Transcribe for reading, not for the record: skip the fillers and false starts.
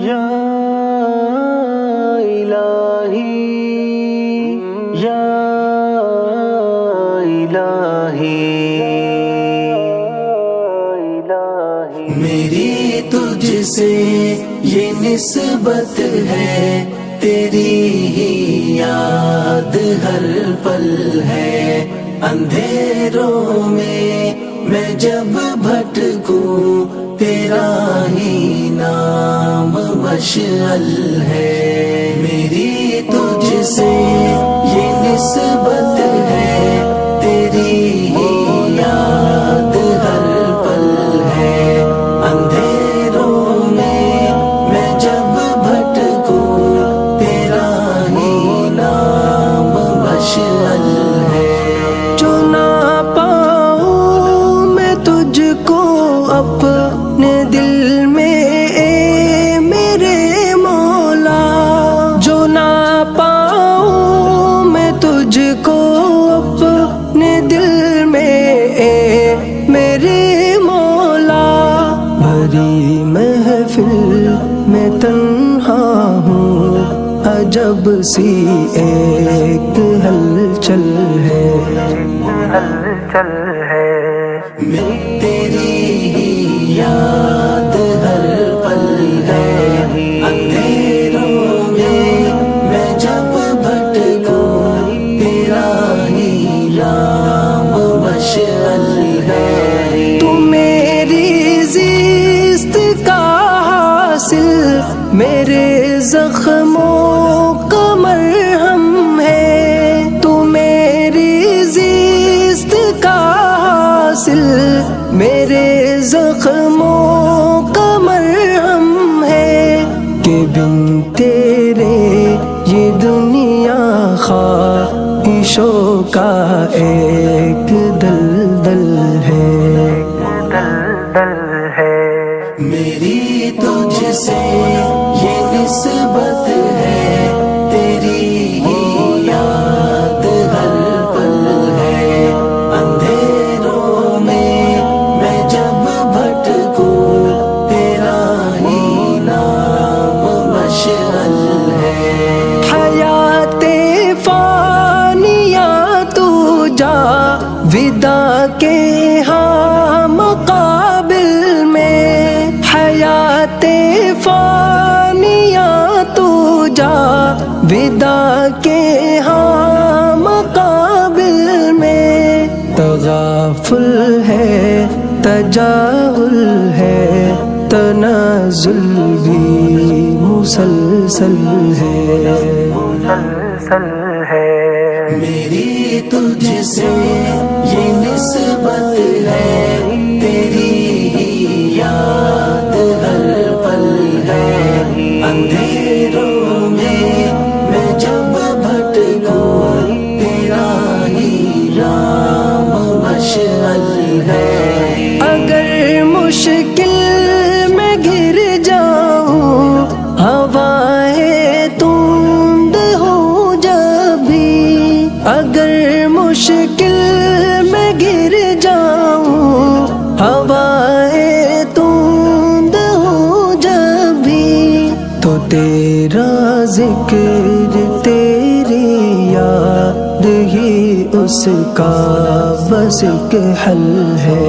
یا الہی یا الہی میری تجھ سے یہ نسبت ہے، تیری ہی یاد ہر پل ہے، اندھیروں میں جب بھٹکوں تیرا ہی نام مشعل ہے، میری تجھ سے یہ نسبت ہے، تیری ہی یاد ہر پل ہے، اندھیروں میں جب بھٹکوں تیرا ہی نام مشعل ہے، جو نہ پاؤں میں تجھ کو اپنے دل میں اے میرے مولا، جو نہ پاؤں میں تجھ کو اپنے دل میں اے میرے مولا، بھری محفل میں تنہا ہوں، عجب سی ایک ہلچل ہے، تیری ہی یاد ہر پل ہے، اندھیروں میں جب بھٹکوں تیرا ہی نام مشعل ہے، تو میری زیست کا حاصل، میرے زخموں کا مرہم ہے، تو میری زیست کا حاصل، میرے زخموں کا مرہم ہے، کہ بن تیرے یہ دنیا خواہشوں کا ایک دلدل ہے، میری تجھ سے یہ نسبت ہے، تیری ہی یاد ہر پل ہے، اندھیروں میں جب بھٹکوں تیرا ہی نام مشعل ہے، حیات فانیہ تو جا ودا کے ہاں مقابل میں، حیات فانیہ تو جا ودا کے ہاں مقابل میں، تغافل ہے تجاہل ہے، تنازل بھی مسلسل ہے، میری تجھ سے یہ نسبت ہے، تیری ہی یاد ہر پل ہے، اندھیروں میں جب بھٹکوں تیرا ہی نام مشعل ہے، اگر مشکل میں گر جاؤں ہوائیں تند ہو جب بھی، اگر مشکل میں گر جاؤں ہوائیں تند ہو جب بھی، تو تیرا ذکر تیری یاد ہی اس کا بس ایک حل ہے،